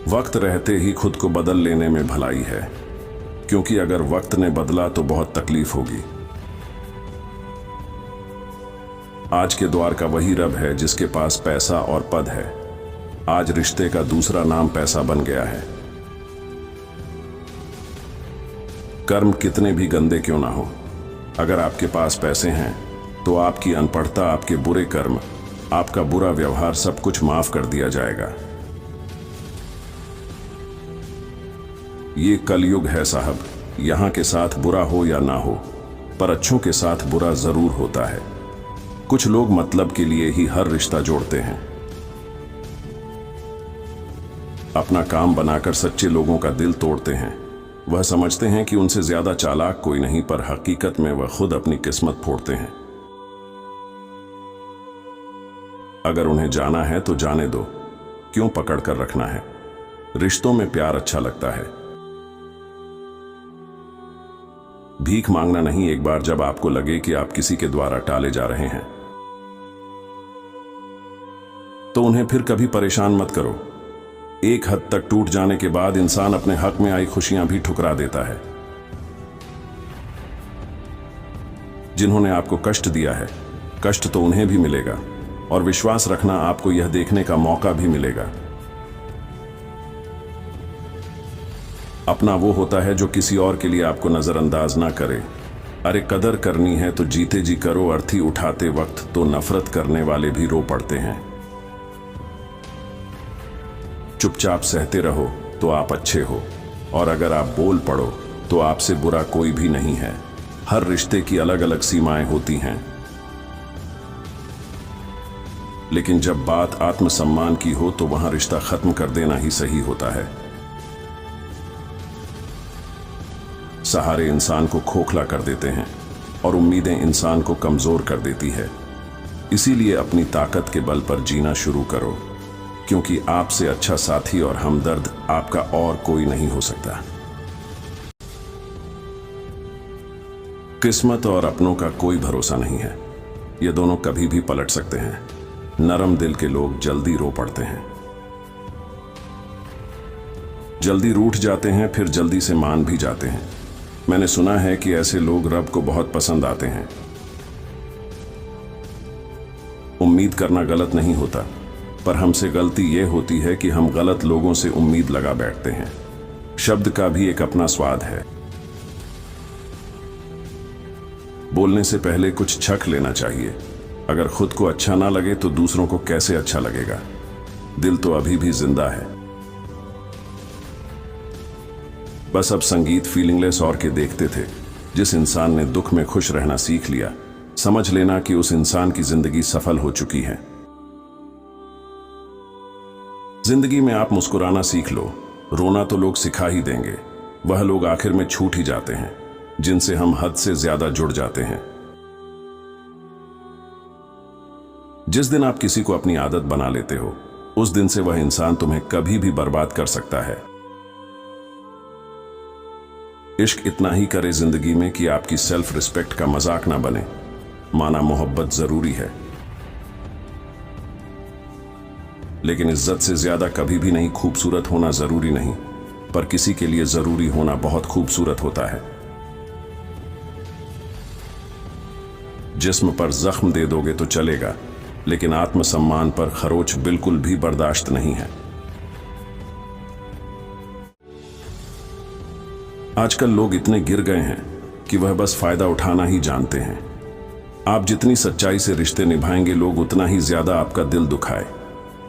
वक्त रहते ही खुद को बदल लेने में भलाई है, क्योंकि अगर वक्त ने बदला तो बहुत तकलीफ होगी। आज के द्वार का वही रब है जिसके पास पैसा और पद है। आज रिश्ते का दूसरा नाम पैसा बन गया है। कर्म कितने भी गंदे क्यों ना हो, अगर आपके पास पैसे हैं तो आपकी अनपढ़ता, आपके बुरे कर्म, आपका बुरा व्यवहार सब कुछ माफ कर दिया जाएगा। ये कलयुग है साहब। यहां के साथ बुरा हो या ना हो, पर अच्छों के साथ बुरा जरूर होता है। कुछ लोग मतलब के लिए ही हर रिश्ता जोड़ते हैं। अपना काम बनाकर सच्चे लोगों का दिल तोड़ते हैं। वह समझते हैं कि उनसे ज्यादा चालाक कोई नहीं, पर हकीकत में वह खुद अपनी किस्मत फोड़ते हैं। अगर उन्हें जाना है तो जाने दो, क्यों पकड़ कर रखना है। रिश्तों में प्यार अच्छा लगता है। भीख मांगना नहीं, एक बार जब आपको लगे कि आप किसी के द्वारा टाले जा रहे हैं तो उन्हें फिर कभी परेशान मत करो। एक हद तक टूट जाने के बाद इंसान अपने हक में आई खुशियां भी ठुकरा देता है। जिन्होंने आपको कष्ट दिया है, कष्ट तो उन्हें भी मिलेगा, और विश्वास रखना, आपको यह देखने का मौका भी मिलेगा। अपना वो होता है जो किसी और के लिए आपको नजरअंदाज ना करे। अरे कदर करनी है तो जीते जी करो, अर्थी उठाते वक्त तो नफरत करने वाले भी रो पड़ते हैं। चुपचाप सहते रहो तो आप अच्छे हो, और अगर आप बोल पड़ो तो आपसे बुरा कोई भी नहीं है। हर रिश्ते की अलग अलग सीमाएं होती हैं, लेकिन जब बात आत्मसम्मान की हो तो वहां रिश्ता खत्म कर देना ही सही होता है। सहारे इंसान को खोखला कर देते हैं और उम्मीदें इंसान को कमजोर कर देती है। इसीलिए अपनी ताकत के बल पर जीना शुरू करो, क्योंकि आपसे अच्छा साथी और हमदर्द आपका और कोई नहीं हो सकता। किस्मत और अपनों का कोई भरोसा नहीं है, ये दोनों कभी भी पलट सकते हैं। नरम दिल के लोग जल्दी रो पड़ते हैं, जल्दी रूठ जाते हैं, फिर जल्दी से मान भी जाते हैं। मैंने सुना है कि ऐसे लोग रब को बहुत पसंद आते हैं। उम्मीद करना गलत नहीं होता, पर हमसे गलती यह होती है कि हम गलत लोगों से उम्मीद लगा बैठते हैं। शब्द का भी एक अपना स्वाद है। बोलने से पहले कुछ छक लेना चाहिए। अगर खुद को अच्छा ना लगे तो दूसरों को कैसे अच्छा लगेगा। दिल तो अभी भी जिंदा है। बस अब संगीत फीलिंगलेस और के देखते थे। जिस इंसान ने दुख में खुश रहना सीख लिया, समझ लेना कि उस इंसान की जिंदगी सफल हो चुकी है। जिंदगी में आप मुस्कुराना सीख लो, रोना तो लोग सिखा ही देंगे। वह लोग आखिर में छूट ही जाते हैं जिनसे हम हद से ज्यादा जुड़ जाते हैं। जिस दिन आप किसी को अपनी आदत बना लेते हो, उस दिन से वह इंसान तुम्हें कभी भी बर्बाद कर सकता है। इश्क इतना ही करे जिंदगी में कि आपकी सेल्फ रिस्पेक्ट का मजाक ना बने। माना मोहब्बत जरूरी है, लेकिन इज्जत से ज्यादा कभी भी नहीं। खूबसूरत होना जरूरी नहीं, पर किसी के लिए जरूरी होना बहुत खूबसूरत होता है। जिस्म पर जख्म दे दोगे तो चलेगा, लेकिन आत्मसम्मान पर खरोच बिल्कुल भी बर्दाश्त नहीं है। आजकल लोग इतने गिर गए हैं कि वह बस फायदा उठाना ही जानते हैं। आप जितनी सच्चाई से रिश्ते निभाएंगे, लोग उतना ही ज्यादा आपका दिल दुखाए।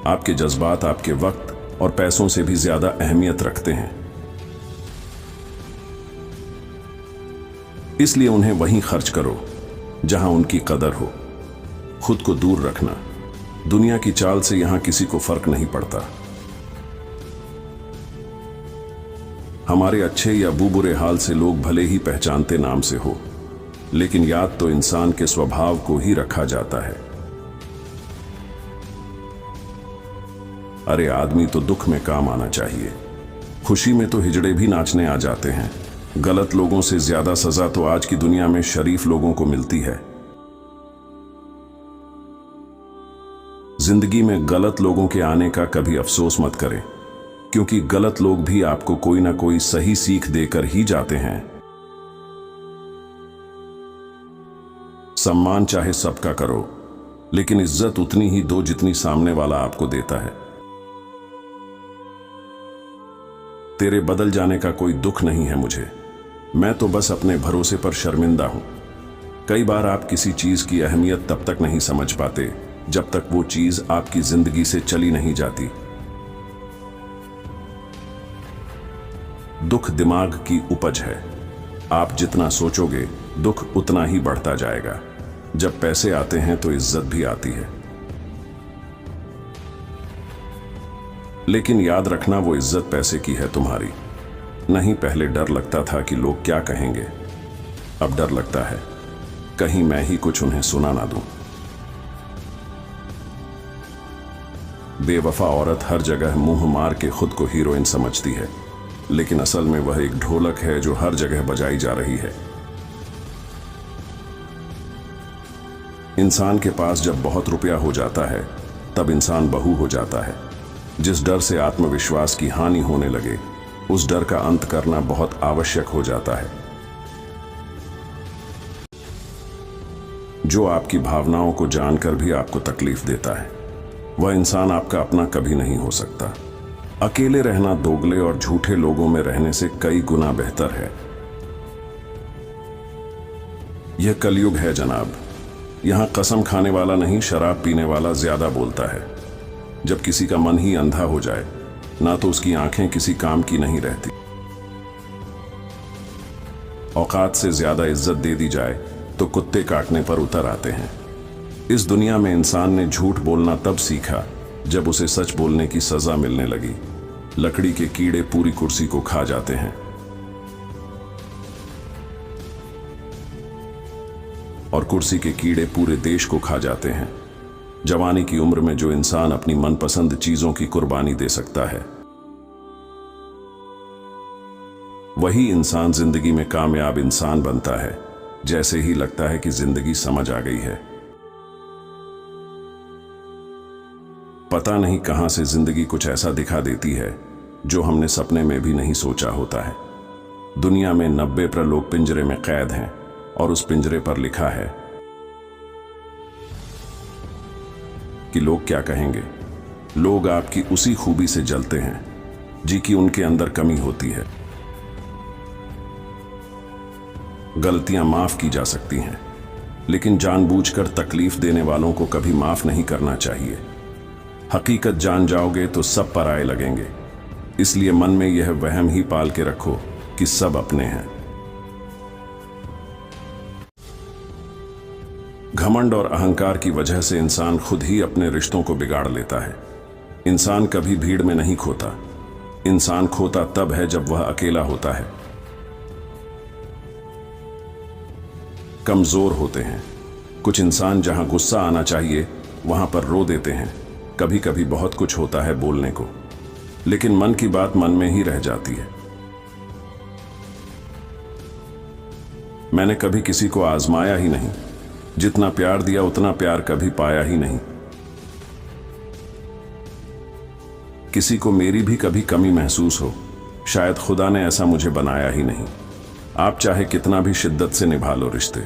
आपके जज्बात आपके वक्त और पैसों से भी ज्यादा अहमियत रखते हैं, इसलिए उन्हें वहीं खर्च करो जहां उनकी कदर हो। खुद को दूर रखना। दुनिया की चाल से यहां किसी को फर्क नहीं पड़ता। हमारे अच्छे या बुरे हाल से लोग भले ही पहचानते नाम से हो, लेकिन याद तो इंसान के स्वभाव को ही रखा जाता है। अरे आदमी तो दुख में काम आना चाहिए, खुशी में तो हिजड़े भी नाचने आ जाते हैं। गलत लोगों से ज्यादा सजा तो आज की दुनिया में शरीफ लोगों को मिलती है। जिंदगी में गलत लोगों के आने का कभी अफसोस मत करें। क्योंकि गलत लोग भी आपको कोई ना कोई सही सीख देकर ही जाते हैं। सम्मान चाहे सबका करो, लेकिन इज्जत उतनी ही दो जितनी सामने वाला आपको देता है। तेरे बदल जाने का कोई दुख नहीं है मुझे, मैं तो बस अपने भरोसे पर शर्मिंदा हूं। कई बार आप किसी चीज की अहमियत तब तक नहीं समझ पाते जब तक वो चीज आपकी जिंदगी से चली नहीं जाती। दुख दिमाग की उपज है। आप जितना सोचोगे दुख उतना ही बढ़ता जाएगा। जब पैसे आते हैं तो इज्जत भी आती है, लेकिन याद रखना वो इज्जत पैसे की है, तुम्हारी नहीं। पहले डर लगता था कि लोग क्या कहेंगे, अब डर लगता है कहीं मैं ही कुछ उन्हें सुना ना दूं। बेवफा औरत हर जगह मुंह मार के खुद को हीरोइन समझती है, लेकिन असल में वह एक ढोलक है जो हर जगह बजाई जा रही है। इंसान के पास जब बहुत रुपया हो जाता है तब इंसान बहू हो जाता है। जिस डर से आत्मविश्वास की हानि होने लगे, उस डर का अंत करना बहुत आवश्यक हो जाता है। जो आपकी भावनाओं को जानकर भी आपको तकलीफ देता है, वह इंसान आपका अपना कभी नहीं हो सकता। अकेले रहना दोगले और झूठे लोगों में रहने से कई गुना बेहतर है। यह कलयुग है जनाब। यहां कसम खाने वाला नहीं, शराब पीने वाला ज्यादा बोलता है। जब किसी का मन ही अंधा हो जाए, ना तो उसकी आंखें किसी काम की नहीं रहती। औकात से ज्यादा इज्जत दे दी जाए तो कुत्ते काटने पर उतर आते हैं। इस दुनिया में इंसान ने झूठ बोलना तब सीखा जब उसे सच बोलने की सजा मिलने लगी। लकड़ी के कीड़े पूरी कुर्सी को खा जाते हैं, और कुर्सी के कीड़े पूरे देश को खा जाते हैं। जवानी की उम्र में जो इंसान अपनी मनपसंद चीजों की कुर्बानी दे सकता है, वही इंसान जिंदगी में कामयाब इंसान बनता है। जैसे ही लगता है कि जिंदगी समझ आ गई है, पता नहीं कहां से जिंदगी कुछ ऐसा दिखा देती है जो हमने सपने में भी नहीं सोचा होता है। दुनिया में 90% लोग पिंजरे में कैद हैं, और उस पिंजरे पर लिखा है कि लोग क्या कहेंगे। लोग आपकी उसी खूबी से जलते हैं जी कि उनके अंदर कमी होती है। गलतियां माफ की जा सकती हैं, लेकिन जानबूझकर तकलीफ देने वालों को कभी माफ नहीं करना चाहिए। हकीकत जान जाओगे तो सब पराये लगेंगे, इसलिए मन में यह वहम ही पाल के रखो कि सब अपने हैं। घमंड और अहंकार की वजह से इंसान खुद ही अपने रिश्तों को बिगाड़ लेता है। इंसान कभी भीड़ में नहीं खोता। इंसान खोता तब है जब वह अकेला होता है। कमजोर होते हैं कुछ इंसान, जहां गुस्सा आना चाहिए वहां पर रो देते हैं। कभी कभी बहुत कुछ होता है बोलने को, लेकिन मन की बात मन में ही रह जाती है। मैंने कभी किसी को आजमाया ही नहीं। जितना प्यार दिया उतना प्यार कभी पाया ही नहीं। किसी को मेरी भी कभी कमी महसूस हो, शायद खुदा ने ऐसा मुझे बनाया ही नहीं। आप चाहे कितना भी शिद्दत से निभा लो रिश्ते,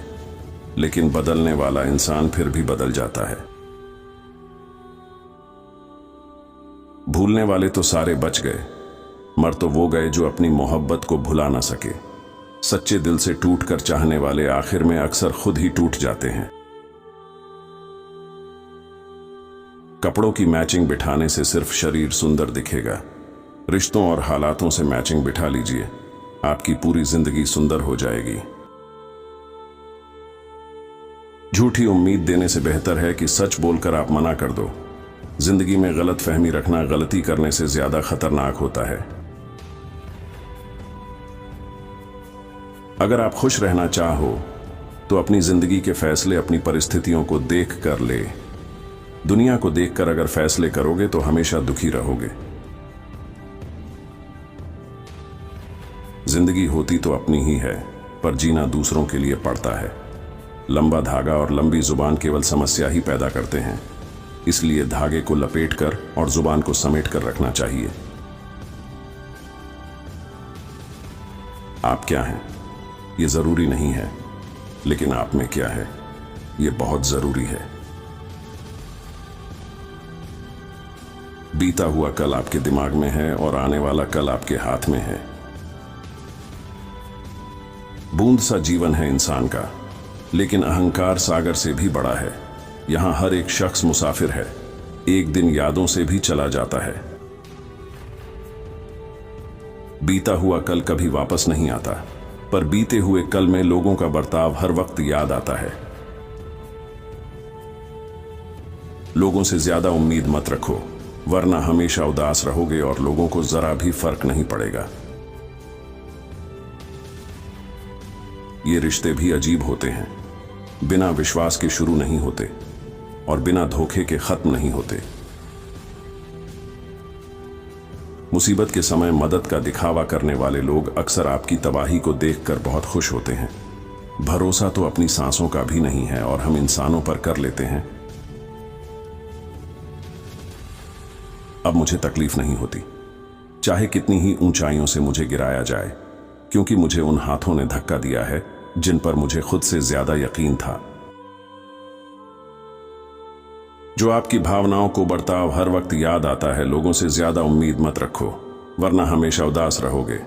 लेकिन बदलने वाला इंसान फिर भी बदल जाता है। भूलने वाले तो सारे बच गए, मर तो वो गए जो अपनी मोहब्बत को भुला ना सके। सच्चे दिल से टूटकर चाहने वाले आखिर में अक्सर खुद ही टूट जाते हैं। कपड़ों की मैचिंग बिठाने से सिर्फ शरीर सुंदर दिखेगा। रिश्तों और हालातों से मैचिंग बिठा लीजिए, आपकी पूरी जिंदगी सुंदर हो जाएगी। झूठी उम्मीद देने से बेहतर है कि सच बोलकर आप मना कर दो। जिंदगी में गलत फहमी रखना गलती करने से ज्यादा खतरनाक होता है। अगर आप खुश रहना चाहो तो अपनी जिंदगी के फैसले अपनी परिस्थितियों को देख कर ले। दुनिया को देखकर अगर फैसले करोगे तो हमेशा दुखी रहोगे। जिंदगी होती तो अपनी ही है, पर जीना दूसरों के लिए पड़ता है। लंबा धागा और लंबी जुबान केवल समस्या ही पैदा करते हैं, इसलिए धागे को लपेटकर और जुबान को समेट कर रखना चाहिए। आप क्या हैं ये जरूरी नहीं है, लेकिन आप में क्या है ये बहुत जरूरी है। बीता हुआ कल आपके दिमाग में है और आने वाला कल आपके हाथ में है। बूंद सा जीवन है इंसान का, लेकिन अहंकार सागर से भी बड़ा है। यहां हर एक शख्स मुसाफिर है, एक दिन यादों से भी चला जाता है। बीता हुआ कल कभी वापस नहीं आता, पर बीते हुए कल में लोगों का बर्ताव हर वक्त याद आता है। लोगों से ज्यादा उम्मीद मत रखो, वरना हमेशा उदास रहोगे और लोगों को जरा भी फर्क नहीं पड़ेगा। ये रिश्ते भी अजीब होते हैं, बिना विश्वास के शुरू नहीं होते और बिना धोखे के खत्म नहीं होते। मुसीबत के समय मदद का दिखावा करने वाले लोग अक्सर आपकी तबाही को देखकर बहुत खुश होते हैं। भरोसा तो अपनी सांसों का भी नहीं है और हम इंसानों पर कर लेते हैं। अब मुझे तकलीफ नहीं होती, चाहे कितनी ही ऊंचाइयों से मुझे गिराया जाए, क्योंकि मुझे उन हाथों ने धक्का दिया है जिन पर मुझे खुद से ज्यादा यकीन था। जो आपकी भावनाओं को बर्ताव हर वक्त याद आता है, लोगों से ज्यादा उम्मीद मत रखो, वरना हमेशा उदास रहोगे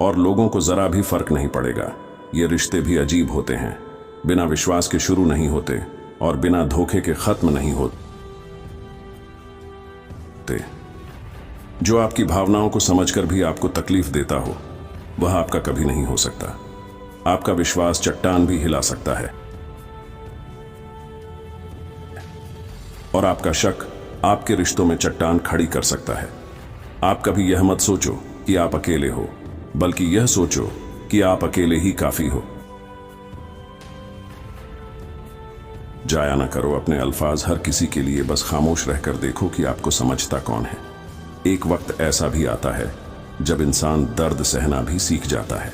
और लोगों को जरा भी फर्क नहीं पड़ेगा। ये रिश्ते भी अजीब होते हैं, बिना विश्वास के शुरू नहीं होते और बिना धोखे के खत्म नहीं होते। जो आपकी भावनाओं को समझकर भी आपको तकलीफ देता हो, वह आपका कभी नहीं हो सकता। आपका विश्वास चट्टान भी हिला सकता है और आपका शक आपके रिश्तों में चट्टान खड़ी कर सकता है। आप कभी यह मत सोचो कि आप अकेले हो, बल्कि यह सोचो कि आप अकेले ही काफी हो। जाया ना करो अपने अल्फाज हर किसी के लिए, बस खामोश रहकर देखो कि आपको समझता कौन है। एक वक्त ऐसा भी आता है जब इंसान दर्द सहना भी सीख जाता है।